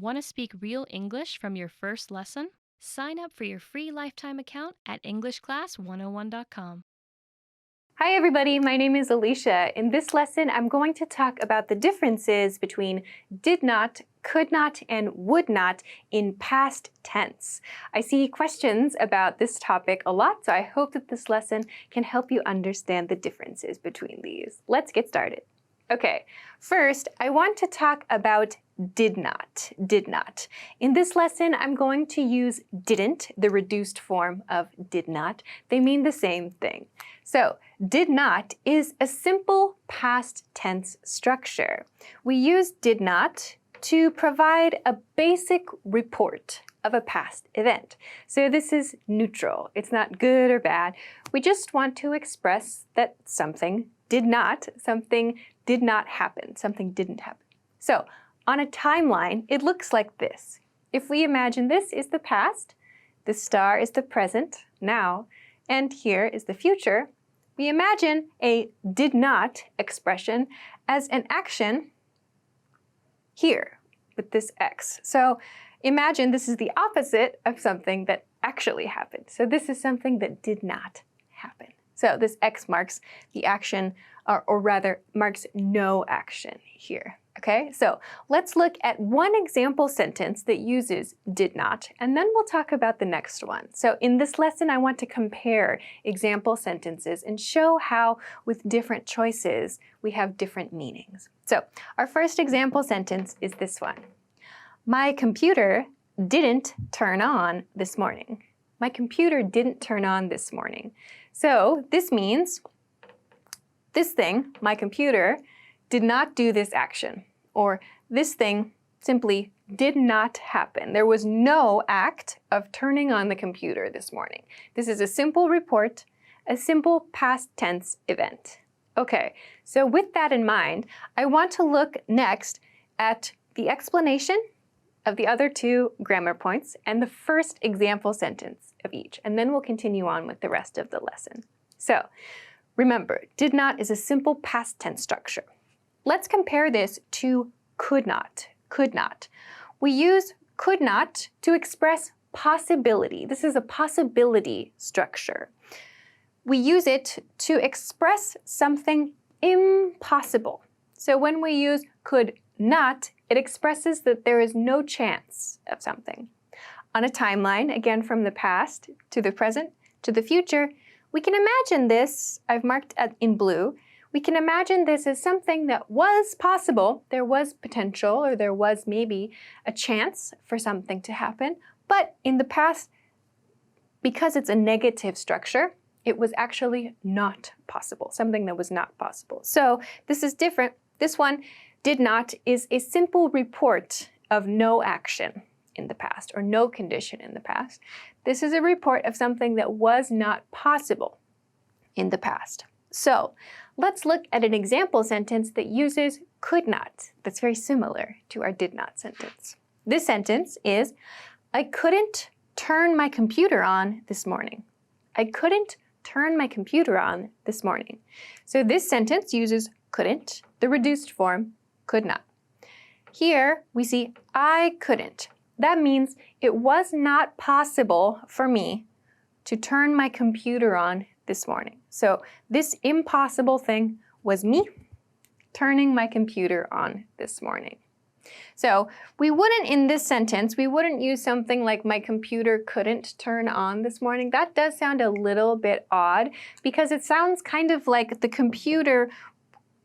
Want to speak real English from your first lesson? Sign up for your free lifetime account at EnglishClass101.com. Hi everybody, my name is Alicia. In this lesson, I'm going to talk about the differences between did not, could not, and would not in past tense. I see questions about this topic a lot, so I hope that this lesson can help you understand the differences between these. Let's get started. Okay, first, I want to talk about did not. In this lesson, I'm going to use didn't, the reduced form of did not. They mean the same thing. So, did not is a simple past tense structure. We use did not to provide a basic report of a past event. So this is neutral. It's not good or bad. We just want to express that something did not happen, something didn't happen. So, on a timeline, it looks like this. If we imagine this is the past, the star is the present, now, and here is the future, we imagine a did not expression as an action here with this X. So imagine this is the opposite of something that actually happened. So this is something that did not happen. So this X marks the action, or rather marks no action here. Okay, so let's look at one example sentence that uses did not, and then we'll talk about the next one. So in this lesson, I want to compare example sentences and show how with different choices, we have different meanings. So our first example sentence is this one. My computer didn't turn on this morning. My computer didn't turn on this morning. So this means this thing, my computer, did not do this action, or this thing simply did not happen. There was no act of turning on the computer this morning. This is a simple report, a simple past tense event. Okay, so with that in mind, I want to look next at the explanation of the other two grammar points and the first example sentence of each, and then we'll continue on with the rest of the lesson. So, remember, did not is a simple past tense structure. Let's compare this to could not. We use could not to express possibility. This is a possibility structure. We use it to express something impossible. So when we use could not, it expresses that there is no chance of something. On a timeline, again from the past to the present to the future, we can imagine this, I've marked in blue, we can imagine this as something that was possible, there was potential, or there was maybe a chance for something to happen, but in the past, because it's a negative structure, it was actually not possible, something that was not possible. So this is different. This one, did not, is a simple report of no action in the past, or no condition in the past. This is a report of something that was not possible in the past. So let's look at an example sentence that uses could not, that's very similar to our did not sentence. This sentence is, I couldn't turn my computer on this morning. I couldn't turn my computer on this morning. So this sentence uses couldn't, the reduced form, could not. Here we see I couldn't. That means it was not possible for me to turn my computer on this morning. So this impossible thing was me turning my computer on this morning. So we wouldn't, in this sentence, we wouldn't use something like my computer couldn't turn on this morning. That does sound a little bit odd because it sounds kind of like the computer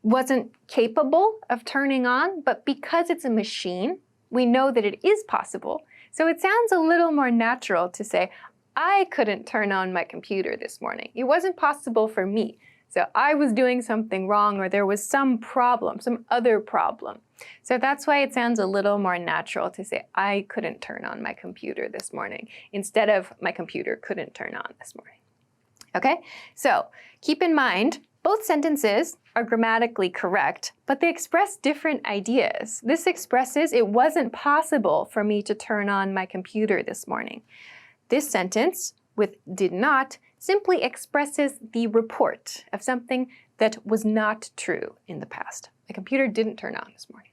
wasn't capable of turning on, but because it's a machine, we know that it is possible. So it sounds a little more natural to say, I couldn't turn on my computer this morning. It wasn't possible for me. So I was doing something wrong, or there was some problem, some other problem. So that's why it sounds a little more natural to say, I couldn't turn on my computer this morning, instead of my computer couldn't turn on this morning. Okay, so keep in mind, both sentences are grammatically correct, but they express different ideas. This expresses it wasn't possible for me to turn on my computer this morning. This sentence with did not simply expresses the report of something that was not true in the past. My computer didn't turn on this morning.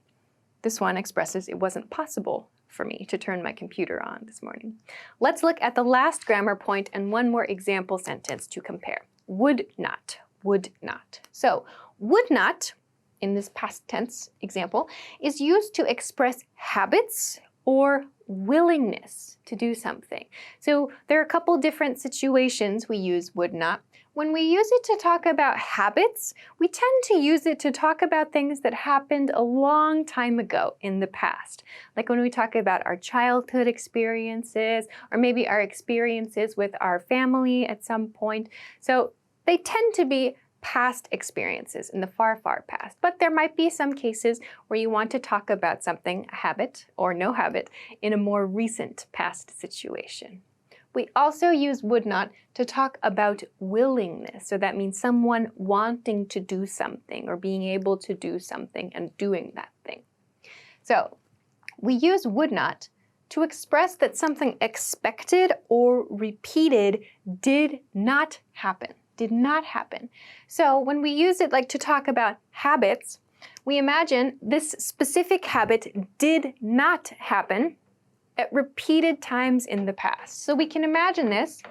This one expresses it wasn't possible for me to turn my computer on this morning. Let's look at the last grammar point and one more example sentence to compare. Would not, would not. So, would not, in this past tense example, is used to express habits or willingness to do something. So there are a couple different situations we use would not. When we use it to talk about habits, we tend to use it to talk about things that happened a long time ago in the past. Like when we talk about our childhood experiences, or maybe our experiences with our family at some point. So they tend to be past experiences in the far, far past. But there might be some cases where you want to talk about something, a habit or no habit, in a more recent past situation. We also use would not to talk about willingness. So that means someone wanting to do something or being able to do something and doing that thing. So we use would not to express that something expected or repeated did not happen. Did not happen. So when we use it like to talk about habits, we imagine this specific habit did not happen at repeated times in the past. So we can imagine this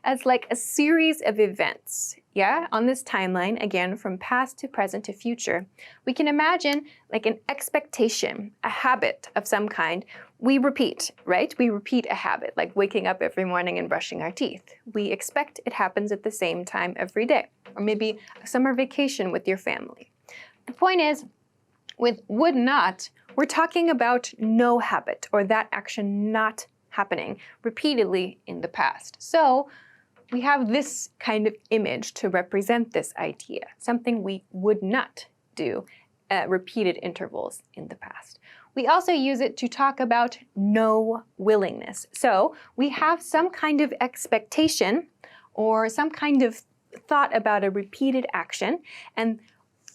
as like a series of events, yeah, on this timeline, again, from past to present to future. We can imagine like an expectation, a habit of some kind. We repeat, right? We repeat a habit, like waking up every morning and brushing our teeth. We expect it happens at the same time every day, or maybe a summer vacation with your family. The point is, with would not, we're talking about no habit or that action not happening repeatedly in the past. So we have this kind of image to represent this idea, something we would not do at repeated intervals in the past. We also use it to talk about no willingness. So we have some kind of expectation or some kind of thought about a repeated action, and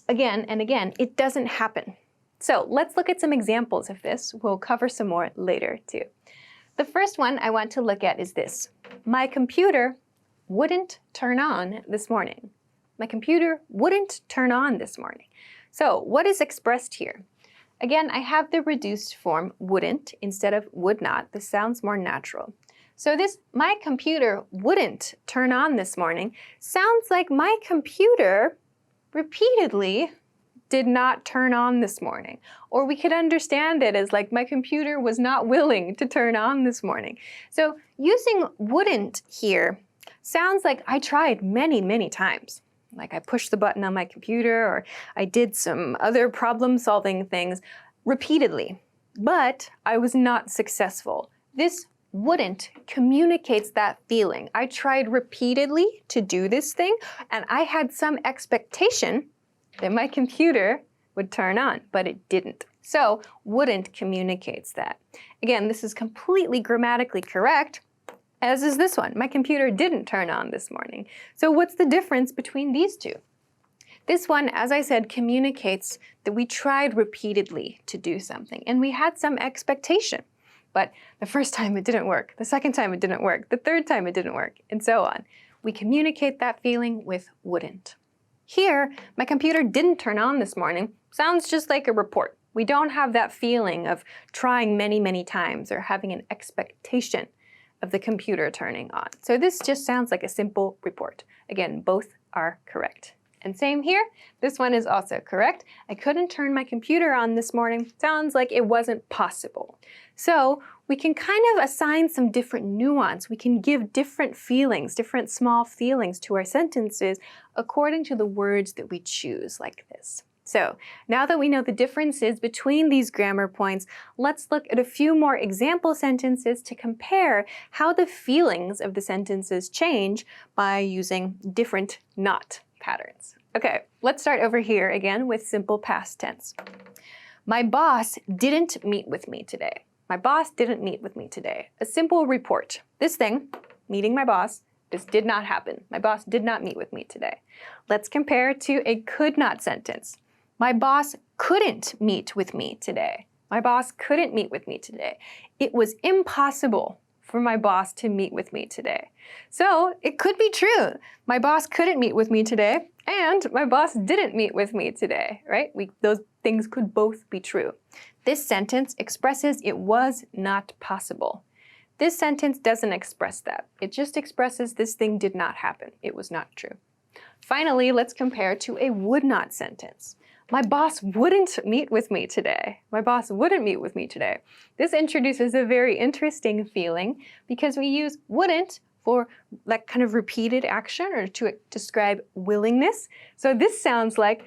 again, it doesn't happen. So let's look at some examples of this. We'll cover some more later too. The first one I want to look at is this. My computer wouldn't turn on this morning. My computer wouldn't turn on this morning. So what is expressed here? Again, I have the reduced form wouldn't instead of would not. This sounds more natural. So this my computer wouldn't turn on this morning sounds like my computer repeatedly did not turn on this morning. Or we could understand it as like my computer was not willing to turn on this morning. So using wouldn't here sounds like I tried many, many times. Like I pushed the button on my computer or I did some other problem-solving things repeatedly, but I was not successful. This wouldn't communicates that feeling. I tried repeatedly to do this thing and I had some expectation that my computer would turn on, but it didn't. So wouldn't communicates that. Again, this is completely grammatically correct, as is this one. My computer didn't turn on this morning. So what's the difference between these two? This one, as I said, communicates that we tried repeatedly to do something and we had some expectation. But the first time it didn't work, the second time it didn't work, the third time it didn't work, and so on. We communicate that feeling with wouldn't. Here, my computer didn't turn on this morning sounds just like a report. We don't have that feeling of trying many, many times or having an expectation of the computer turning on. So this just sounds like a simple report. Again, both are correct. And same here, this one is also correct. I couldn't turn my computer on this morning. Sounds like it wasn't possible. So we can kind of assign some different nuance. We can give different feelings, different small feelings to our sentences according to the words that we choose, like this. So now that we know the differences between these grammar points, let's look at a few more example sentences to compare how the feelings of the sentences change by using different not patterns. Okay, let's start over here again with simple past tense. My boss didn't meet with me today. My boss didn't meet with me today. A simple report. This thing, meeting my boss, this did not happen. My boss did not meet with me today. Let's compare to a could not sentence. My boss couldn't meet with me today. My boss couldn't meet with me today. It was impossible for my boss to meet with me today. So it could be true. My boss couldn't meet with me today and my boss didn't meet with me today, right? Those things could both be true. This sentence expresses it was not possible. This sentence doesn't express that. It just expresses this thing did not happen. It was not true. Finally, let's compare to a would not sentence. My boss wouldn't meet with me today. My boss wouldn't meet with me today. This introduces a very interesting feeling because we use wouldn't for like kind of repeated action or to describe willingness. So this sounds like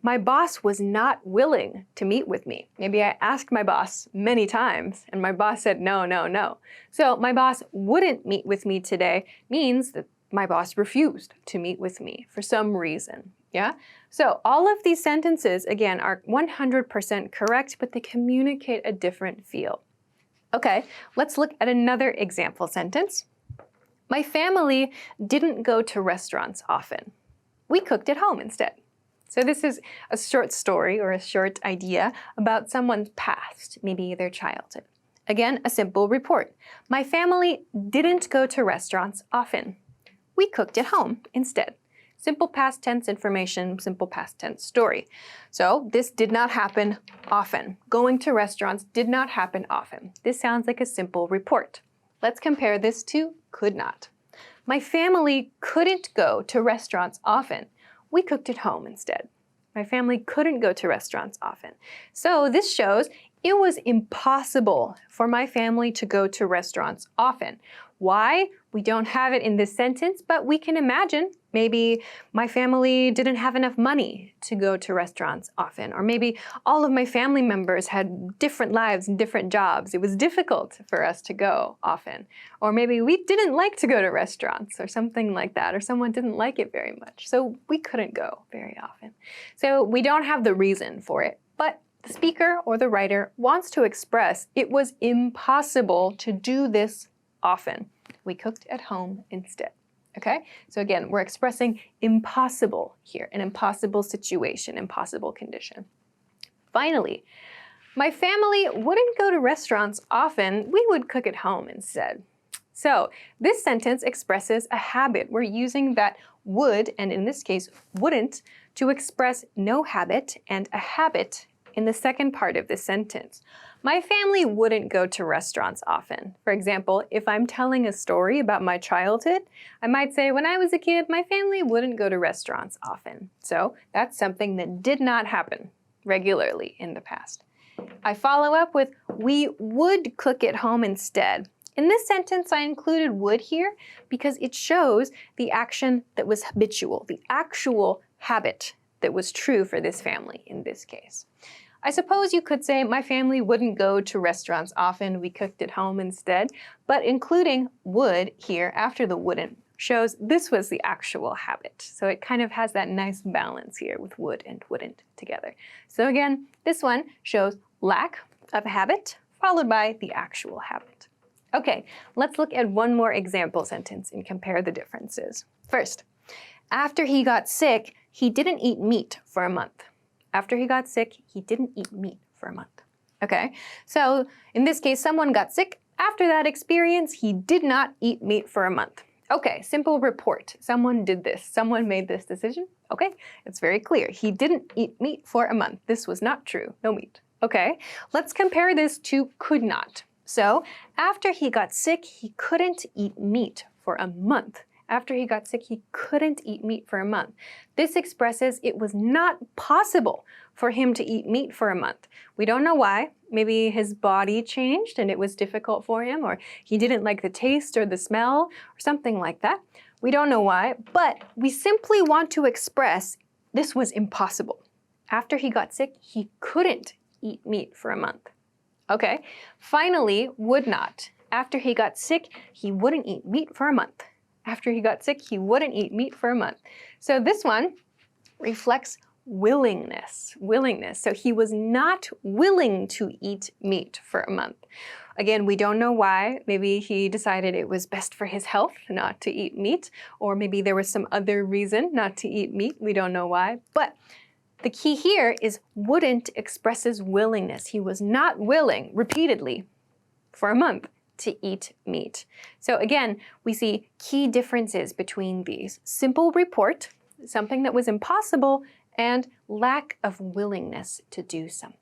my boss was not willing to meet with me. Maybe I asked my boss many times and my boss said no, no, no. So my boss wouldn't meet with me today means that my boss refused to meet with me for some reason. Yeah? So all of these sentences, again, are 100% correct, but they communicate a different feel. Okay, let's look at another example sentence. My family didn't go to restaurants often. We cooked at home instead. So this is a short story or a short idea about someone's past, maybe their childhood. Again, a simple report. My family didn't go to restaurants often. We cooked at home instead. Simple past tense information, simple past tense story. So this did not happen often. Going to restaurants did not happen often. This sounds like a simple report. Let's compare this to could not. My family couldn't go to restaurants often. We cooked at home instead. My family couldn't go to restaurants often. So this shows it was impossible for my family to go to restaurants often. Why? We don't have it in this sentence, but we can imagine maybe my family didn't have enough money to go to restaurants often, or maybe all of my family members had different lives and different jobs. It was difficult for us to go often. Or maybe we didn't like to go to restaurants or something like that, or someone didn't like it very much, so we couldn't go very often. So we don't have the reason for it, but the speaker or the writer wants to express it was impossible to do this often. We cooked at home instead. Okay? So again, we're expressing impossible here, an impossible situation, impossible condition. Finally, my family wouldn't go to restaurants often. We would cook at home instead. So this sentence expresses a habit. We're using that would, and in this case, wouldn't, to express no habit and a habit in the second part of this sentence. My family wouldn't go to restaurants often. For example, if I'm telling a story about my childhood, I might say, when I was a kid, my family wouldn't go to restaurants often. So that's something that did not happen regularly in the past. I follow up with, we would cook at home instead. In this sentence, I included would here because it shows the action that was habitual, the actual habit that was true for this family in this case. I suppose you could say my family wouldn't go to restaurants often, we cooked at home instead, but including would here after the wouldn't shows this was the actual habit. So it kind of has that nice balance here with would and wouldn't together. So again, this one shows lack of habit followed by the actual habit. Okay, let's look at one more example sentence and compare the differences. First, after he got sick, he didn't eat meat for a month. After he got sick, he didn't eat meat for a month. Okay, so in this case, someone got sick. After that experience, he did not eat meat for a month. Okay, simple report. Someone did this. Someone made this decision. Okay, it's very clear. He didn't eat meat for a month. This was not true. No meat. Okay, let's compare this to could not. So after he got sick, he couldn't eat meat for a month. After he got sick, he couldn't eat meat for a month. This expresses it was not possible for him to eat meat for a month. We don't know why. Maybe his body changed and it was difficult for him, or he didn't like the taste or the smell, or something like that. We don't know why, but we simply want to express this was impossible. After he got sick, he couldn't eat meat for a month. Okay, finally, would not. After he got sick, he wouldn't eat meat for a month. After he got sick, he wouldn't eat meat for a month. So this one reflects willingness. So he was not willing to eat meat for a month. Again, we don't know why. Maybe he decided it was best for his health not to eat meat, or maybe there was some other reason not to eat meat. We don't know why. But the key here is wouldn't expresses willingness. He was not willing repeatedly for a month to eat meat. So again, we see key differences between these. Simple report, something that was impossible, and lack of willingness to do something.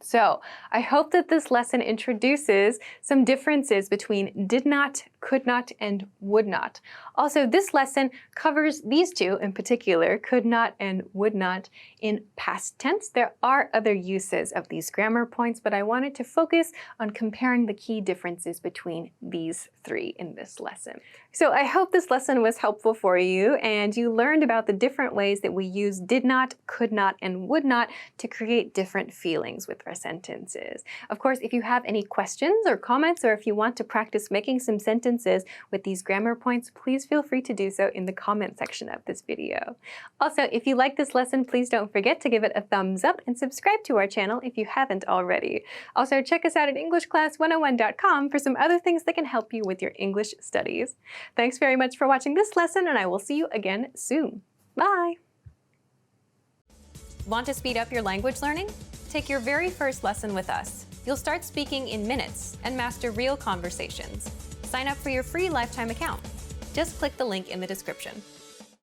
So, I hope that this lesson introduces some differences between did not, could not, and would not. Also, this lesson covers these two in particular, could not and would not, in past tense. There are other uses of these grammar points, but I wanted to focus on comparing the key differences between these three in this lesson. So I hope this lesson was helpful for you and you learned about the different ways that we use did not, could not, and would not to create different feelings with our sentences. Of course, if you have any questions or comments, or if you want to practice making some sentences with these grammar points, please feel free to do so in the comment section of this video. Also, if you like this lesson, please don't forget to give it a thumbs up and subscribe to our channel if you haven't already. Also, check us out at EnglishClass101.com for some other things that can help you with your English studies. Thanks very much for watching this lesson, and I will see you again soon. Bye! Want to speed up your language learning? Take your very first lesson with us. You'll start speaking in minutes and master real conversations. Sign up for your free lifetime account. Just click the link in the description.